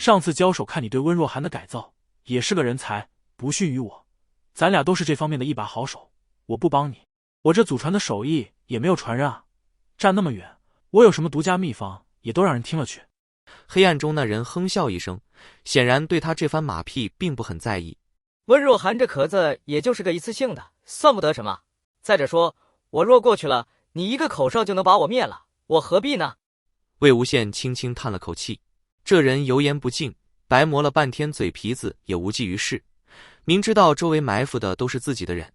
上次交手看你对温若寒的改造，也是个人才，不逊于我。咱俩都是这方面的一把好手，我不帮你，我这祖传的手艺也没有传人啊。站那么远，我有什么独家秘方，也都让人听了去。黑暗中那人哼笑一声，显然对他这番马屁并不很在意。温若寒这壳子也就是个一次性的，算不得什么。再者说，我若过去了，你一个口哨就能把我灭了，我何必呢？魏无羡轻轻叹了口气，这人油盐不进，白磨了半天嘴皮子也无济于事。明知道周围埋伏的都是自己的人，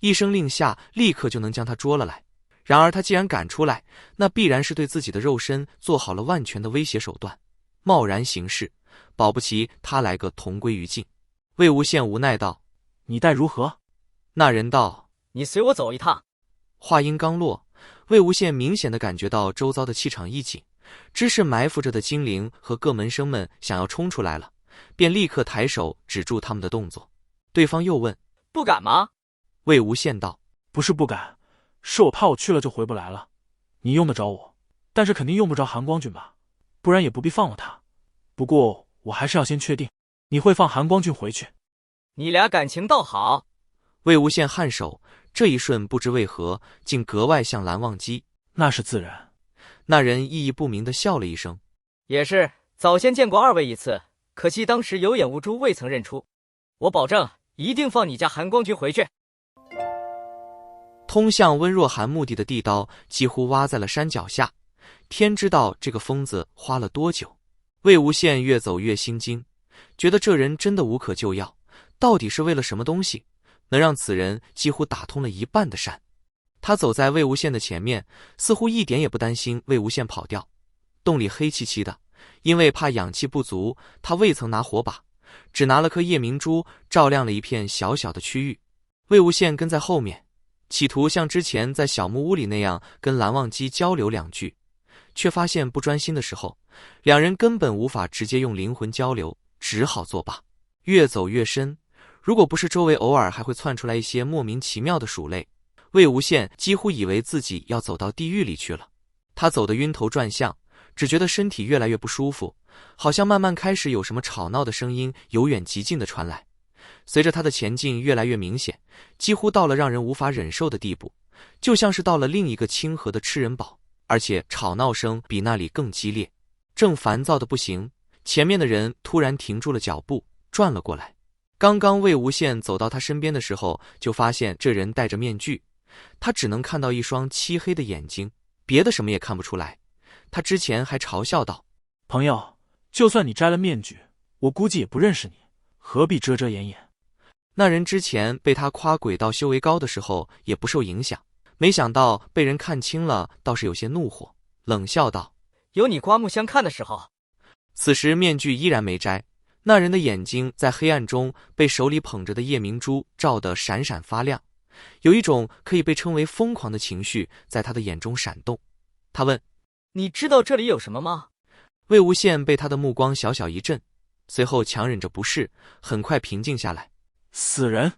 一声令下，立刻就能将他捉了来。然而他既然敢出来，那必然是对自己的肉身做好了万全的威胁手段，贸然行事，保不齐他来个同归于尽。魏无羡无奈道：你待如何？那人道：你随我走一趟。话音刚落，魏无羡明显地感觉到周遭的气场一紧，知是埋伏着的精灵和各门生们想要冲出来了，便立刻抬手止住他们的动作。对方又问：不敢吗？魏无羡道：不是不敢，是我怕我去了就回不来了。你用得着我，但是肯定用不着韩光俊吧？不然也不必放了他。不过我还是要先确定，你会放韩光俊回去？你俩感情倒好。魏无羡颔首，这一瞬不知为何竟格外像蓝忘机。那是自然。那人意义不明地笑了一声：也是，早先见过二位一次，可惜当时有眼无珠，未曾认出。我保证一定放你家韩光君回去。通向温若寒墓地的地道几乎挖在了山脚下，天知道这个疯子花了多久。魏无羡越走越心惊，觉得这人真的无可救药，到底是为了什么东西能让此人几乎打通了一半的山。他走在魏无羡的前面，似乎一点也不担心魏无羡跑掉。洞里黑漆漆的，因为怕氧气不足，他未曾拿火把，只拿了颗夜明珠照亮了一片小小的区域。魏无羡跟在后面，企图像之前在小木屋里那样跟蓝忘机交流两句，却发现不专心的时候，两人根本无法直接用灵魂交流，只好作罢。越走越深，如果不是周围偶尔还会窜出来一些莫名其妙的鼠类，魏无羡几乎以为自己要走到地狱里去了。他走得晕头转向，只觉得身体越来越不舒服，好像慢慢开始有什么吵闹的声音由远及近的传来。随着他的前进越来越明显，几乎到了让人无法忍受的地步，就像是到了另一个清河的吃人堡，而且吵闹声比那里更激烈。正烦躁的不行，前面的人突然停住了脚步，转了过来。刚刚魏无羡走到他身边的时候，就发现这人戴着面具，他只能看到一双漆黑的眼睛，别的什么也看不出来。他之前还嘲笑道：朋友，就算你摘了面具，我估计也不认识你，何必遮遮掩掩？那人之前被他夸鬼道修为高的时候也不受影响，没想到被人看清了，倒是有些怒火，冷笑道：有你刮目相看的时候。此时面具依然没摘，那人的眼睛在黑暗中被手里捧着的夜明珠照得闪闪发亮，有一种可以被称为疯狂的情绪在他的眼中闪动。他问：你知道这里有什么吗？魏无羡被他的目光小小一震，随后强忍着不适，很快平静下来。死人。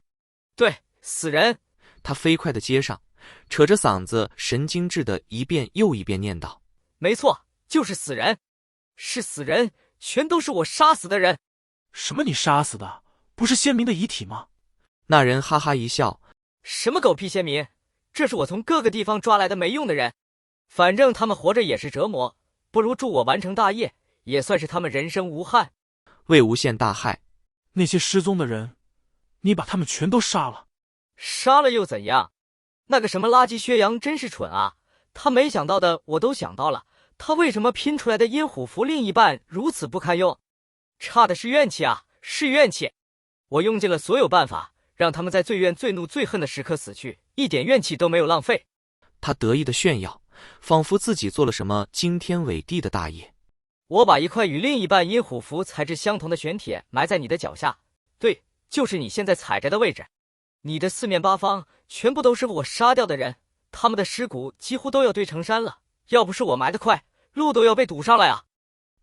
对，死人。他飞快地接上，扯着嗓子神经质地一遍又一遍念叨：没错，就是死人，是死人，全都是我杀死的人。什么你杀死的？不是先民的遗体吗？那人哈哈一笑：什么狗屁先民，这是我从各个地方抓来的没用的人，反正他们活着也是折磨，不如助我完成大业，也算是他们人生无憾。魏无羡大骇：那些失踪的人，你把他们全都杀了？杀了又怎样？那个什么垃圾薛洋真是蠢啊，他没想到的我都想到了，他为什么拼出来的阴虎符另一半如此不堪用？差的是怨气啊，是怨气。我用尽了所有办法，让他们在最怨最怒最恨的时刻死去，一点怨气都没有浪费。他得意的炫耀，仿佛自己做了什么惊天伟地的大业。我把一块与另一半阴虎符材质相同的玄铁埋在你的脚下，对，就是你现在踩着的位置。你的四面八方全部都是我杀掉的人，他们的尸骨几乎都要堆成山了，要不是我埋得快，路都要被堵上了呀。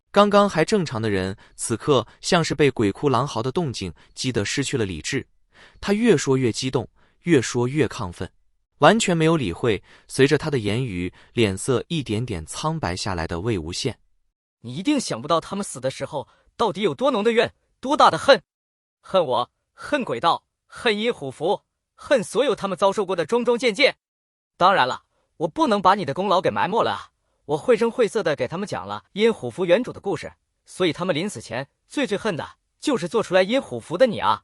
刚刚还正常的人，此刻像是被鬼哭狼嚎的动静激得失去了理智。他越说越激动，越说越亢奋，完全没有理会随着他的言语脸色一点点苍白下来的魏无羡。你一定想不到他们死的时候到底有多浓的怨，多大的恨？恨我，恨鬼道，恨阴虎符，恨所有他们遭受过的种种见解。当然了，我不能把你的功劳给埋没了啊！我绘声绘色的给他们讲了阴虎符原主的故事，所以他们临死前最恨的就是做出来阴虎符的你啊！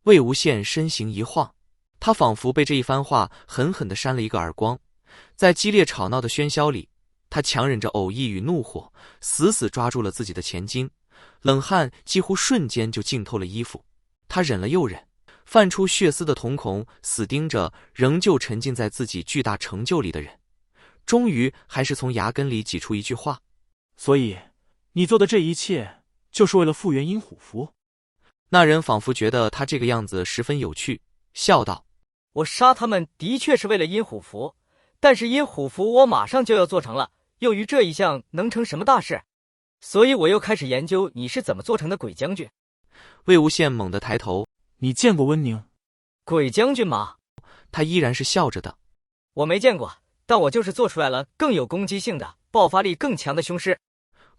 魏无羡身形一晃，他仿佛被这一番话狠狠地扇了一个耳光。在激烈吵闹的喧嚣里，他强忍着呕意与怒火，死死抓住了自己的前襟，冷汗几乎瞬间就浸透了衣服。他忍了又忍，泛出血丝的瞳孔死盯着仍旧沉浸在自己巨大成就里的人，终于还是从牙根里挤出一句话：所以你做的这一切就是为了复原阴虎符？那人仿佛觉得他这个样子十分有趣，笑道：我杀他们的确是为了阴虎符，但是阴虎符我马上就要做成了，又于这一项能成什么大事？所以我又开始研究你是怎么做成的，鬼将军。魏无羡猛地抬头：你见过温宁？鬼将军吗？他依然是笑着的。我没见过，但我就是做出来了更有攻击性的、爆发力更强的凶尸。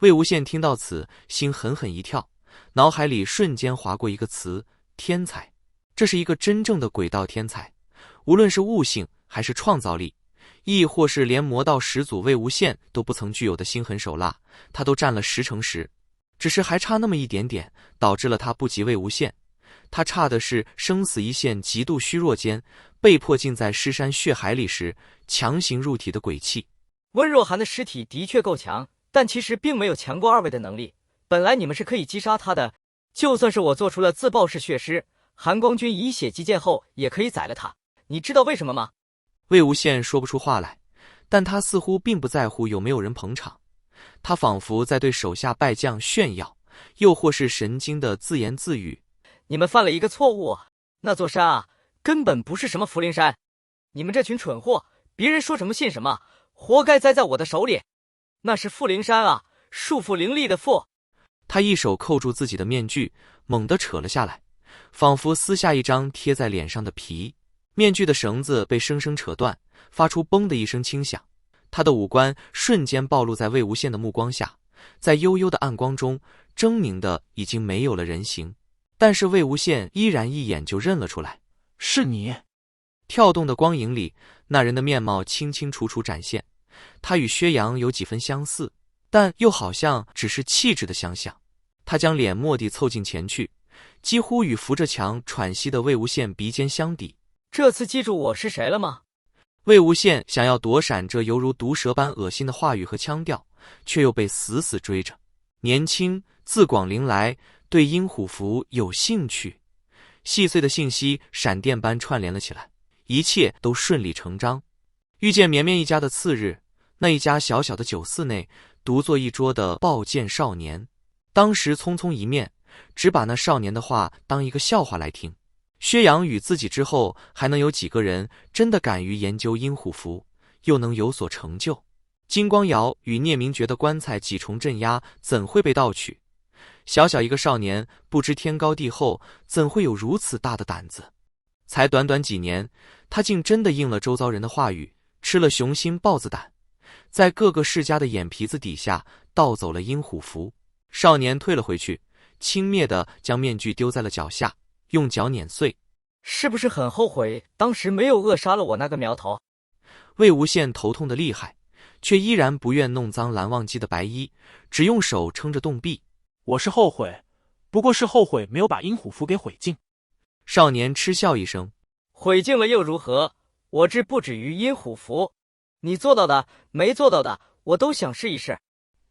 魏无羡听到此，心狠狠一跳，脑海里瞬间划过一个词：天才。这是一个真正的鬼道天才，无论是悟性还是创造力，亦或是连魔道始祖魏无羡都不曾具有的心狠手辣，他都占了10成10，只是还差那么一点点，导致了他不及魏无羡。他差的是生死一线，极度虚弱间被迫浸在尸山血海里时强行入体的鬼气。温若寒的尸体的确够强，但其实并没有强过2位的能力。本来你们是可以击杀他的，就算是我做出了自爆式血尸，韩光君以血击剑后也可以宰了他。你知道为什么吗？魏无羡说不出话来，但他似乎并不在乎有没有人捧场，他仿佛在对手下败将炫耀，又或是神经的自言自语：你们犯了一个错误，那座山啊，根本不是什么福陵山。你们这群蠢货，别人说什么信什么，活该栽在我的手里。那是富陵山啊，束缚灵力的缚。他一手扣住自己的面具，猛地扯了下来，仿佛撕下一张贴在脸上的皮。面具的绳子被生生扯断，发出嘣的一声轻响。他的五官瞬间暴露在魏无羡的目光下，在幽幽的暗光中，狰狞的已经没有了人形。但是魏无羡依然一眼就认了出来，是你。跳动的光影里，那人的面貌清清楚楚展现，他与薛洋有几分相似，但又好像只是气质的相像。他将脸蓦地凑近前去，几乎与扶着墙喘息的魏无羡鼻尖相抵。这次记住我是谁了吗？魏无羡想要躲闪这犹如毒蛇般恶心的话语和腔调，却又被死死追着。年轻，自广陵来，对阴虎符有兴趣。细碎的信息闪电般串联了起来，一切都顺理成章。遇见绵绵一家的次日，那一家小小的酒肆内独坐一桌的抱剑少年，当时匆匆一面，只把那少年的话当一个笑话来听。薛洋与自己之后，还能有几个人真的敢于研究阴虎符，又能有所成就？金光瑶与聂明觉的棺材几重镇压，怎会被盗取？小小一个少年，不知天高地厚，怎会有如此大的胆子？才短短几年，他竟真的应了周遭人的话语，吃了雄心豹子胆，在各个世家的眼皮子底下盗走了阴虎符。少年退了回去，轻蔑地将面具丢在了脚下，用脚碾碎。是不是很后悔当时没有扼杀了我那个苗头？魏无羡头痛的厉害，却依然不愿弄脏蓝忘机的白衣，只用手撑着洞壁。我是后悔，不过是后悔没有把阴虎符给毁尽。少年嗤笑一声：毁尽了又如何？我志不止于阴虎符，你做到的没做到的，我都想试一试。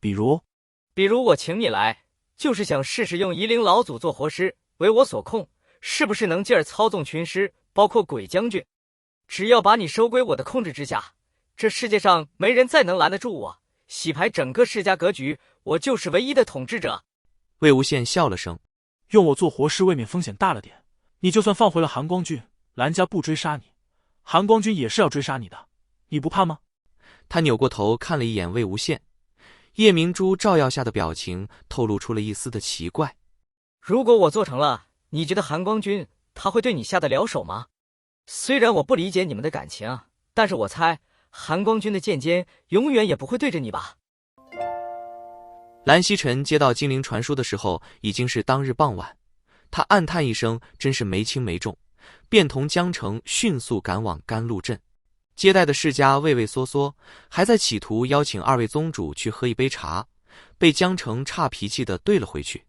比如我请你来，就是想试试用夷陵老祖做活尸，为我所控，是不是能劲儿操纵群尸，包括鬼将军？只要把你收归我的控制之下，这世界上没人再能拦得住我，洗牌整个世家格局，我就是唯一的统治者。魏无羡笑了声：用我做活尸未免风险大了点，你就算放回了韩光君，蓝家不追杀你，韩光君也是要追杀你的，你不怕吗？他扭过头看了一眼魏无羡，叶明珠照耀下的表情透露出了一丝的奇怪。如果我做成了，你觉得韩光君他会对你下得了手吗？虽然我不理解你们的感情，但是我猜韩光君的剑尖永远也不会对着你吧。蓝曦臣接到金陵传书的时候，已经是当日傍晚。他暗叹一声，真是没轻没重，便同江澄迅速赶往甘露镇。接待的世家畏畏缩缩，还在企图邀请二位宗主去喝一杯茶，被江澄差脾气地怼了回去。